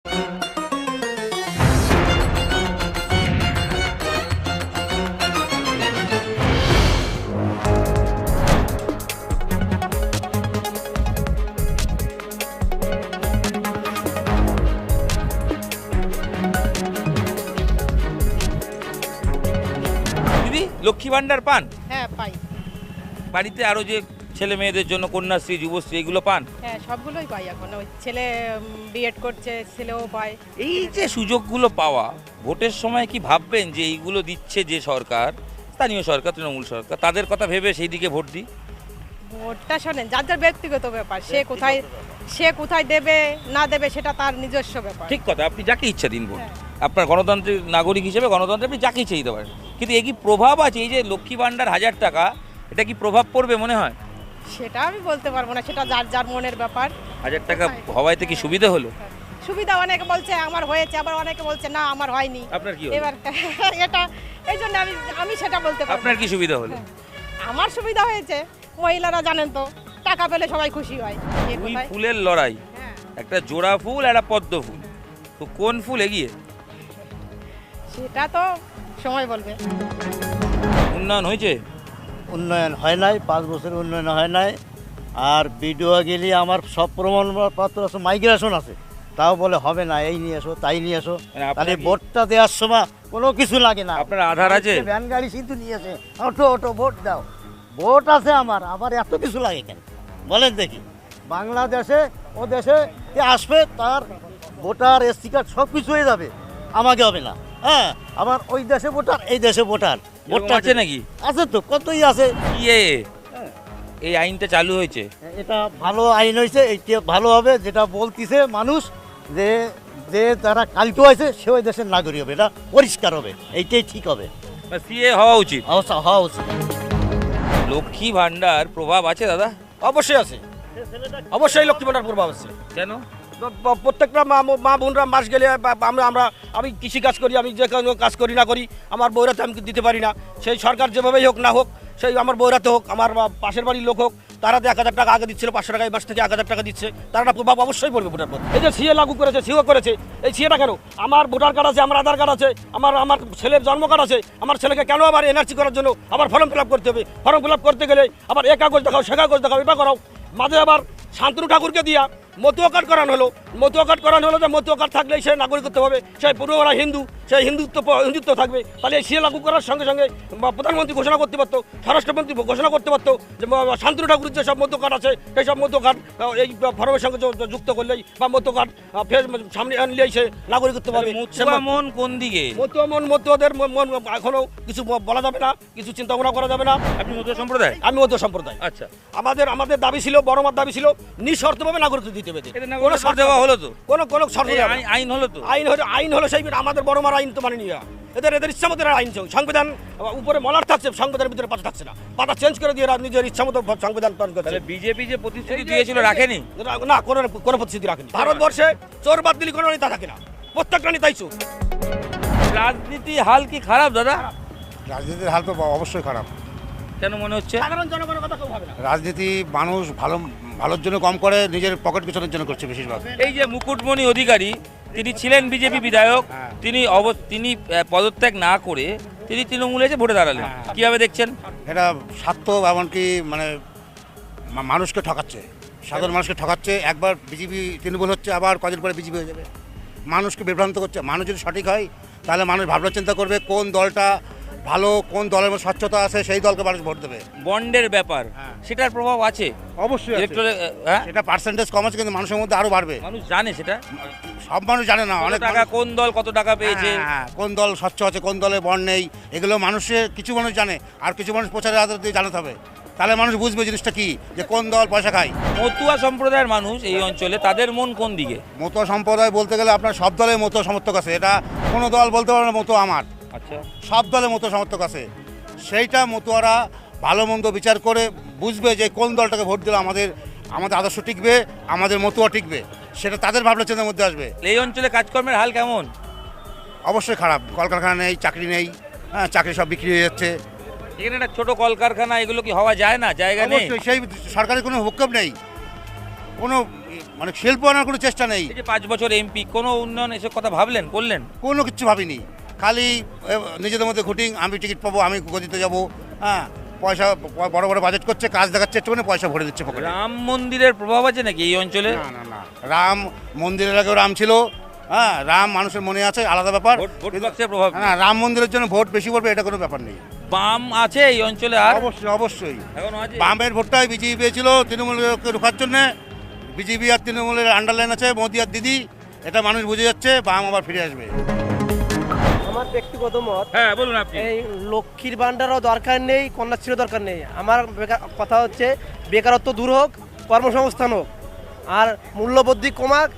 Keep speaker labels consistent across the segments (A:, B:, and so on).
A: দিদি লক্ষ্মী ভান্ডার পান?
B: হ্যাঁ পাই।
A: বাড়িতে আরো যে ছেলে মেয়েদের জন্য কন্যাশ্রী যুবশ্রী এগুলো পান?
B: হ্যাঁ সবগুলোই পাই এখন। ওই ছেলে বিএড করছে, ছেলেও পায়।
A: এই যে সুযোগগুলো পাওয়া, ভোটের সময় কি ভাববেন যে এইগুলো দিচ্ছে যে সরকার, স্থানীয় সরকার, তৃণমূল সরকার, তাদের কথা ভেবে সেই দিকে ভোট দিই?
B: ভোটটা শোনেন, যার যার ব্যক্তিগত ব্যাপার। সে কোথায় দেবে না দেবে সেটা তার নিজস্ব ব্যাপার।
A: ঠিক কথা, আপনি যাকে ইচ্ছা দিন ভোট।
B: হ্যাঁ।
A: আপনার গণতান্ত্রিক নাগরিক হিসেবে গণতন্ত্রে আপনি যাকে ইচ্ছা দিতে পারেন, কিন্তু এই কি প্রভাব আছে? এই যে লক্ষ্মী ভান্ডার 1000 টাকা, এটা কি প্রভাব পড়বে মনে হয়?
B: সেটা আমি বলতে পারবো না, সেটা যার যার মনের ব্যাপার।
A: 1000 টাকা হওয়াতে কি সুবিধা হলো?
B: সুবিধা অনেকে বলছে আমার হয়েছে, আবার অনেকে বলছে না আমার হয়নি।
A: আপনার কি হলো?
B: এবার এটা এই জন্য আমি সেটা বলতে পারবো
A: আপনার
B: না।
A: কি সুবিধা হলো?
B: আমার সুবিধা হয়েছে, মহিলারা জানেন তো টাকা পেলে সবাই খুশি হয়। কে
A: দুই
B: কোথায়?
A: ফুলের লড়াই,
B: হ্যাঁ,
A: একটা জোড়া ফুল আর একটা পদ্ম ফুল, তো কোন ফুল এগিয়ে?
B: সেটা তো সময় বলবে।
A: উন্নয়ন হয়েছে?
C: উন্নয়ন হয় নাই, 5 বছর উন্নয়ন হয় নাই। আর বিডিও গেলে আমার সব প্রমাণপত্র আছে, মাইগ্রেশন আছে, তাও বলে হবে না, এই নিয়ে এসো তাই নিয়ে এসো।
A: মানে আপনার
C: তাহলে
A: কি-
C: ভোটটা দেওয়ার সময় কোনো কিছু লাগে না।
A: আপনার আধার আছে?
C: ভ্যান গাড়ি কিন্তু নিয়েছে, ওটো ওটো ভোট দাও। ভোট আছে আমার, আবার এত কিছু লাগে কেন বলেন দেখি? বাংলাদেশে ও দেশে যে আসবে তার ভোটার এসটি কার্ড সব কিছু হয়ে যাবে, আমাকে হবে না। হ্যাঁ, আবার ওই দেশে ভোটার এই দেশে ভোটার।
A: ভোটটা আছে নাকি?
C: আছে তো, কতই আছে।
A: ইয়ে, এই আইনটা চালু হয়েছে?
C: এটা ভালো আইন হয়েছে, এইটা ভালো হবে। যেটা বলতিছে মানুষ যে যে যারা কালকে হয়েছে সে ওই দেশের নাগরিক হবে, এটা পরিষ্কার হবে, এইটাই ঠিক হবে।
A: সিএ হওয়া উচিত।
C: অবস্থা হওয়া উচিত।
A: লক্ষ্মী ভান্ডার প্রভাব আছে দাদা?
D: অবশ্যই আছে, অবশ্যই লক্ষ্মী ভান্ডার প্রভাব আছে।
A: কেন?
D: প্রত্যেকটা মা বোনরা মাস গেলে আমি কৃষি কাজ করি, আমি যে কোনো কাজ করি না করি, আমার বউরাতে আমি দিতে পারি না। সেই সরকার যেভাবেই হোক না হোক, সেই আমার বউরাতে হোক, আমার পাশের বাড়ির লোক হোক, তারা 1000 টাকা আগে দিচ্ছিল, 500 টাকা এই মাস থেকে 1000 টাকা দিচ্ছে, তার একটা প্রভাব অবশ্যই পড়বে ভোটার পর। এই যে সিএ লাগু করেছে, সিও করেছে, এই সিএটা কেন? আমার ভোটার কার্ড আছে, আমার আধার কার্ড আছে, আমার ছেলের জন্ম কার্ড আছে, আমার ছেলেকে কেন আবার এনআরসি করার জন্য আবার ফর্ম ফিল আপ করতে হবে? ফর্ম ফিল আপ করতে গেলে আবার এ কাগজ দেখাও, সে কাগজ দেখাও, এটা করাও। মাঝে আবার শান্তনু ঠাকুরকে দিয়া মতুয়া কার্ড করানো হলো যে মতুয়া কার্ড থাকলেই সে নাগরিকত্ব হবে, সে পূর্বরা হিন্দু, সেই হিন্দুত্ব থাকবে। তাহলে এই সিএ লাগু করার সঙ্গে সঙ্গে প্রধানমন্ত্রী ঘোষণা করতে পারতো, স্বরাষ্ট্রমন্ত্রী ঘোষণা করতে পারতো যে শান্তনু ঠাকুরের যে সব মতুয়া কার্ড আছে, সেই সব মতুয়া কার্ড এই ফর্মের সঙ্গে যুক্ত করলেই বা মতুয়া কার্ড ফের সামনে আনলেই সে নাগরিকত্ব পাবে।
A: মতুয়া মন কোন দিকে?
D: মতুয়াদের মন এখনো কিছু বলা যাবে না, কিছু চিন্তা ভাবনা করা যাবে না।
A: আপনি মতুয়া সম্প্রদায়?
D: আমি মতুয়া সম্প্রদায়।
A: আচ্ছা,
D: আমাদের দাবি ছিল, বড় মার দাবি ছিল নিঃশর্তভাবে নাগরিকত্ব দিতে হবে।
A: এদের নাগরিকত্ব দেওয়া হলো তো?
D: কোনো শর্ত
A: এই
D: দেওয়া হবে না।
A: আইন হলো তো?
D: আইন হলো সেই আমাদের বড় মার আইন তো মানে নিয়ে এদের ইচ্ছা মতো আইন চলছে। সংবিধান উপরে মলার থাকছে, সংবিধানের ভিতরে পাতা থাকছে না, পাতা চেঞ্জ করে দিয়ে নিজের ইচ্ছা মতো সংবিধান পালন করছে।
A: তাহলে বিজেপি যে প্রতিশ্রুতি দিয়েছিল রাখেনি?
D: না, কোনো প্রতিশ্রুতি রাখেনি। ভারতবর্ষে চোর বাদ দিলে কোনো নেতা থাকে না, প্রত্যেকটা নেতাই চোর।
A: রাজনীতি হাল কি খারাপ দাদা?
E: রাজনীতির হাল তো অবশ্যই খারাপ।
A: কেন মনে হচ্ছে?
D: সাধারণ জনগণের কথা কেউ ভাবে না।
E: রাজনীতি মানুষ ভালোর জন্য কম করে, নিজের পকেট পিছনের জন্য করছে বেশিরভাগ।
A: এই যে মুকুটমণি অধিকারী, তিনি ছিলেন বিজেপি বিধায়ক, তিনি পদত্যাগ না করে তিনি তৃণমূলে এসে ভোটে দাঁড়ালেন, কিভাবে দেখছেন?
E: এটা স্বার্থ, এমনকি মানে মানুষকে ঠকাচ্ছে, সাধারণ মানুষকে ঠকাচ্ছে। একবার বিজেপি তৃণমূল হচ্ছে, আবার কদিন পরে বিজেপি হয়ে যাবে। মানুষকে বিভ্রান্ত করছে। মানুষ যদি সঠিক হয় তাহলে মানুষ ভাবনা চিন্তা করবে কোন দলটা ভালো, কোন দলের মধ্যে স্বচ্ছতা আছে, সেই দলকে মানুষ ভোট দেবে।
A: বন্ডের ব্যাপার, সেটার প্রভাব আছে
E: অবশ্যই
A: ইলেকট্রাল। হ্যাঁ,
E: এটা পার্সেন্টেজ কম আছে, কিন্তু মানুষের মধ্যে আরও বাড়বে।
A: মানুষ জানে সেটা?
E: সব মানুষ জানে না।
A: কত
E: অনেক
A: টাকা কোন দল কত টাকা পেয়েছে,
E: হ্যাঁ, কোন দল স্বচ্ছ আছে, কোন দলে বন্ড নেই, এগুলো মানুষের কিছু মানুষ জানে, আর কিছু মানুষ প্রচারের আধার দিয়ে জানাতে হবে। তাহলে মানুষ বুঝবে জিনিসটা কি, যে কোন দল পয়সা খায়।
A: মতুয়া সম্প্রদায়ের মানুষ এই অঞ্চলে, তাদের মন কোন দিকে?
E: মতুয়া সম্প্রদায় বলতে গেলে আপনার সব দলের মতুয়া সমর্থক আছে, এটা কোনো দল বলতে পারে না মতুয়া আমার।
A: আচ্ছা,
E: সব দলের মতুয়া সমর্থক আছে। সেইটা মতুয়ারা ভালো মন্দ বিচার করে বুঝবে যে কোন দলটাকে ভোট দিলে আমাদের আদর্শ টিকবে, আমাদের মতুয়া টিকবে, সেটা তাদের ভাবনা চিন্তার মধ্যে আসবে।
A: এই অঞ্চলে কাজকর্মের হাল কেমন?
E: অবশ্যই খারাপ। কলকারখানা নেই, চাকরি নেই, হ্যাঁ, চাকরি সব বিক্রি হয়ে যাচ্ছে।
A: এখানে একটা ছোট কলকারখানা, এগুলো কি হওয়া যায় না? জায়গা নেই?
E: অবশ্যই সেই সরকারের কোনো হুকুম নেই, কোনো মানে শিল্প আনার কোনো চেষ্টা নেই,
A: এই যে 5 বছর এমপি, কোনো উন্নয়ন এসব কথা ভাবলেন, করলেন?
E: কোনো কিছু ভাবিনি, খালি নিজেদের মধ্যে ঘুটিং, আমি টিকিট পাবো, আমি গদিতে যাবো, হ্যাঁ, পয়সা বড় বড় বাজেট করছে, কাজ দেখাচ্ছে, একটুখানি পয়সা ভরে দিচ্ছে পকেটে।
A: রাম মন্দিরের প্রভাব আছে নাকি এই অঞ্চলে?
E: না না না, রাম মন্দিরের আগেও রাম ছিল, হ্যাঁ, রাম মানুষের মনে আছে, আলাদা ব্যাপার।
A: ভোট বাক্সের প্রভাব নেই।
E: না, রাম মন্দিরের জন্য ভোট বেশি পড়বে এটা কোনো ব্যাপার নেই।
A: বাম আছে এই অঞ্চলে আর?
E: অবশ্যই অবশ্যই,
A: এখনো আছে?
E: বামের ভোটটাই বিজেপি পেয়েছিল তৃণমূলকে রোখার জন্য। বিজেপি আর তৃণমূলের আন্ডারলাইন আছে মোদি আর দিদি, এটা মানুষ বুঝে যাচ্ছে, বাম আবার ফিরে আসবে।
F: আমার ব্যক্তিগত মত,
A: হ্যাঁ বলুন আপনি।
F: এই লক্ষ্মীর ভান্ডারও দরকার নেই, কন্যাশ্রীও দরকার নেই। আমার কথা হচ্ছে বেকারত্ব দূর হোক, কর্মসংস্থান হোক, আর মূল্যবৃদ্ধি কমাক,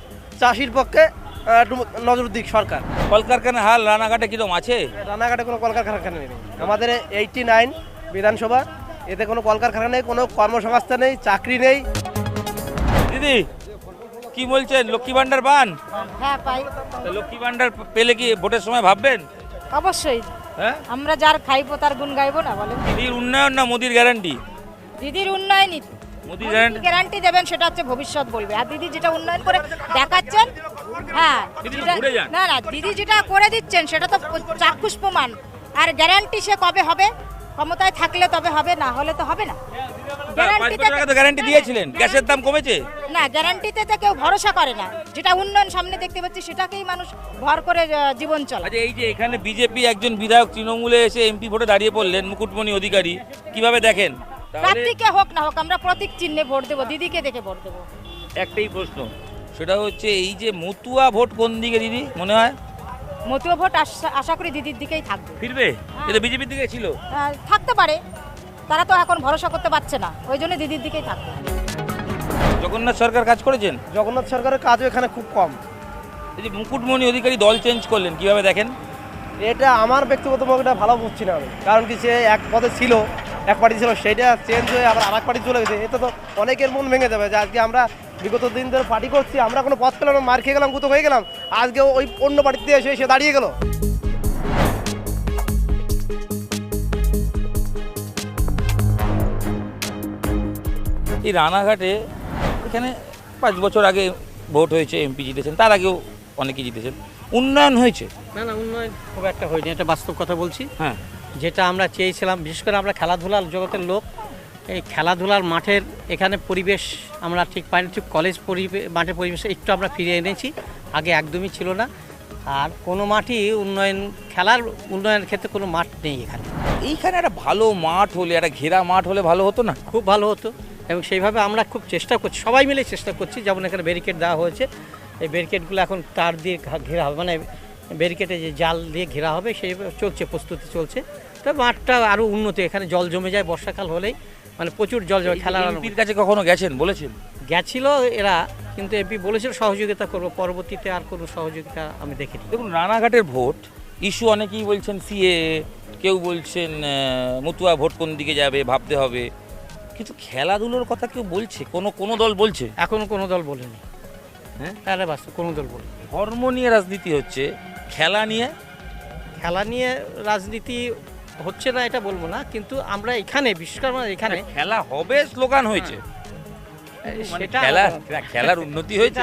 F: চাষির পক্ষে একটু নজর দিক সরকার।
A: কলকারখানার হাল রানাঘাটে কিরকম আছে?
F: রানাঘাটে কোনো কলকারখানা নেই। আমাদের 89 বিধানসভা, এতে কোনো কলকারখানা নেই, কোনো কর্মসংস্থান নেই, চাকরি নেই।
A: দিদি কি বলছেন, লক্ষ্মী ভান্ডার পান?
G: হ্যাঁ পাই।
A: তা লক্ষ্মী ভান্ডার পেলে কি ভোটের সময় ভাববেন?
G: অবশ্যই,
A: হ্যাঁ,
G: আমরা যার খাইবো তার গুণ গাইবো না বলেন?
A: দিদির উন্নয়ন না মোদির গ্যারান্টি?
G: দিদির উন্নয়নই তো।
A: মোদির গ্যারান্টি।
G: গ্যারান্টি দেবেন সেটা হচ্ছে ভবিষ্যৎ বলবে, আর দিদি যেটা উন্নয়ন করে দেখাচ্ছেন, হ্যাঁ
A: দিদি তো
G: যেটা-
A: ঘুরে যান।
G: না না, দিদি যেটা করে দিচ্ছেন সেটা তো চাক্ষুষ প্রমাণ। আর গ্যারান্টি সে কবে হবে? ক্ষমতায় থাকলে তবে হবে, না হলে তো হবে না।
A: 5 বছর আগে তো গ্যারান্টি দিয়েছিলেন, গ্যাসের দাম কমেছে?
G: না, গ্যারান্টিতে তো কেউ ভরসা করে না। যেটা উন্নয়ন সামনে দেখতে পাচ্ছি সেটাকেই মানুষ ভর করে জীবন চলে।
A: আচ্ছা, এই যে এখানে বিজেপি একজন বিধায়ক তৃণমূলে এসে এমপি ভোটে দাঁড়িয়ে পড়লেন, মুকুটমণি অধিকারী, কিভাবে দেখেন? তাহলে
G: প্রার্থীকে হোক না হোক আমরা প্রতীক চিহ্নে ভোট দেবো, দিদিকে দেখে ভোট দেবো।
A: একটাই প্রশ্ন, সেটা হচ্ছে এই যে মতুয়া ভোট কোন দিকে দিদি মনে হয়
G: মতুয়া ভোট আশা করি দিদির দিকেই থাকবে।
A: ফিরবে? এটা বিজেপির দিকে ছিল।
G: থাকতে পারে, তারা তো এখন ভরসা করতে পারছে না, ওই জন্য দিদির দিকেই থাকবে।
A: জগন্নাথ সরকার কাজ করেছেন?
F: জগন্নাথ সরকারের কাজও এখানে খুব কম।
A: এই যে মুকুটমণি অধিকারী দল চেঞ্জ করলেন, কিভাবে দেখেন?
F: এটা আমার ব্যক্তিগত মতটা ভালো বুঝছি না আমি, কারণ কি সে এক পদে ছিল, এক পার্টি ছিল, সেটা চেঞ্জ হয়ে আবার আরেক পার্টি চলে গেছে। এতে তো অনেকের মন ভেঙে যাবে যে আজকে আমরা বিগত দিন ধরে পার্টি করছি, আমরা কোনো পথ পেলাম না, মার খেয়ে গেলাম, গুতো হয়ে গেলাম, আজকে ওই অন্য পার্টিতে এসে সে দাঁড়িয়ে গেল।
A: এই রানাঘাটে এখানে 5 বছর আগে ভোট হয়েছে, এমপি জিতেছেন, তার আগেও অনেকেই জিতেছেন, উন্নয়ন হয়েছে?
H: না না, উন্নয়ন খুব একটা হয়নি, এটা বাস্তব কথা বলছি।
A: হ্যাঁ,
H: যেটা আমরা চেয়েছিলাম, বিশেষ করে আমরা খেলাধুলার জগতের লোক, এই খেলাধুলার মাঠের এখানে পরিবেশ আমরা ঠিক পাইনি, ঠিক কলেজ মাঠের পরিবেশে একটু আমরা ফিরিয়ে এনেছি, আগে একদমই ছিল না। আর কোনো মাঠই খেলার উন্নয়নের ক্ষেত্রে কোনো মাঠ নেই এখানে।
A: এইখানে একটা ভালো মাঠ হলে, একটা ঘেরা মাঠ হলে ভালো হতো না?
H: খুব ভালো হতো, এবং সেইভাবে আমরা খুব চেষ্টা করছি, সবাই মিলে চেষ্টা করছি। যেমন এখানে ব্যারিকেড দেওয়া হয়েছে, এই ব্যারিকেডগুলো এখন তার দিয়ে ঘেরা হবে, মানে ব্যারিকেডে যে জাল দিয়ে ঘেরা হবে সেই চলছে, প্রস্তুতি চলছে। তো মাঠটা আরও উন্নত, এখানে জল জমে যায় বর্ষাকাল হলেই, মানে প্রচুর জল জমে। খেলার
A: এমপির কাছে কখনো গেছেন, বলেছেন?
H: গেছিল এরা, কিন্তু এমপি বলেছিল সহযোগিতা করবো, পরবর্তীতে আর কোনো সহযোগিতা আমি দেখিনি।
A: দেখুন, রানাঘাটের ভোট ইস্যু অনেকেই বলছেন সিএ, কেউ বলছেন মতুয়া ভোট কোন দিকে যাবে ভাবতে হবে, কিন্তু খেলাধুলোর কথা কেউ বলছে? কোনো দল বলছে?
H: এখনো কোনো দল বলেনি।
A: হ্যাঁ,
H: তাহলে বাস্তব কোনো দল বলেনি।
A: ধর্ম নিয়ে রাজনীতি হচ্ছে, খেলা নিয়ে?
H: খেলা নিয়ে রাজনীতি হচ্ছে না এটা বলবো না, কিন্তু আমরা এখানে বিশেষ করে আমরা এখানে
A: খেলা হবে স্লোগান হয়েছে,
H: সেটা
A: খেলার উন্নতি হয়েছে।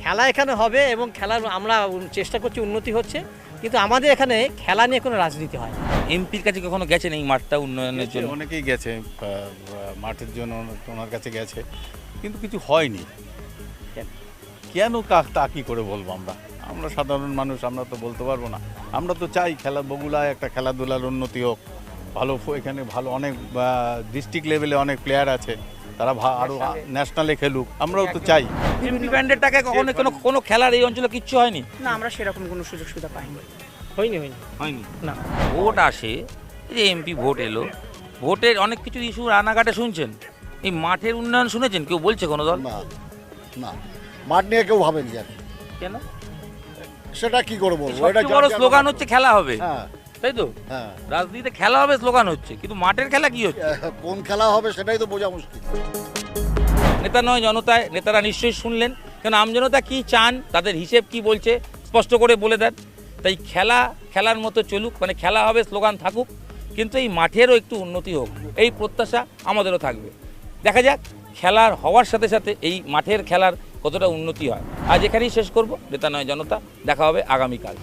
H: খেলা এখানে হবে, এবং খেলার আমরা চেষ্টা করছি, উন্নতি হচ্ছে, কিন্তু আমাদের এখানে খেলা নিয়ে কোনো রাজনীতি হয় না।
A: এমপির কাছে কখনো গেছেন এই মাঠটা উন্নয়নের জন্য?
I: অনেকেই গেছে, মাঠের জন্য ওনার কাছে গেছে, কিন্তু কিছু হয়নি। কেন তা কি করে বলবো আমরা? আমরা সাধারণ মানুষ, আমরা তো বলতে পারবো না। আমরা তো চাই বগুলায় একটা খেলাধুলার উন্নতি হোক, ভালো এখানে ভালো অনেক ডিস্ট্রিক্ট লেভেলে অনেক প্লেয়ার আছে, তারা আরও ন্যাশনালে খেলুক, আমরাও তো চাই।
A: এমপি ব্যান্ডের টাকায় কখনো কোনো খেলার এই অঞ্চলে কিচ্ছু হয়নি?
H: না, আমরা সেরকম কোনো সুযোগ সুবিধা পাইনি।
A: হয়নি
H: না।
A: ভোট আসে, এই যে এমপি ভোট এলো, ভোটের অনেক কিছু ইস্যু রানাঘাটে শুনছেন, এই মাঠের উন্নয়ন শুনেছেন কেউ বলছে কোনো দল?
J: না না, মাঠ নিয়ে কেউ ভাবেনি। আর
A: কেন?
J: সেটা কি করে বলবো?
A: সবচেয়ে বড় স্লোগান হচ্ছে খেলা হবে,
J: হ্যাঁ
A: তাই তো?
J: হ্যাঁ,
A: রাজনীতিতে খেলা হবে স্লোগান হচ্ছে, কিন্তু মাঠের খেলা কি হচ্ছে?
J: কোন খেলা হবে সেটাই তো বোঝা মুশকিল।
A: নেতা নয় জনতায়, নেতারা নিশ্চয়ই শুনলেন, কেন আমজনতা কি চান, তাদের হিসেব কি বলছে স্পষ্ট করে বলে দেন। তাই খেলার মতো চলুক, মানে খেলা হবে স্লোগান থাকুক, কিন্তু এই মাঠেরও একটু উন্নতি হোক, এই প্রত্যাশা আমাদেরও থাকবে। দেখা যাক খেলার হওয়ার সাথে সাথে এই মাঠের খেলার কতটা উন্নতি হয়। আজ এখানেই শেষ করব। নেতা নয় জনতা, দেখা হবে আগামীকাল।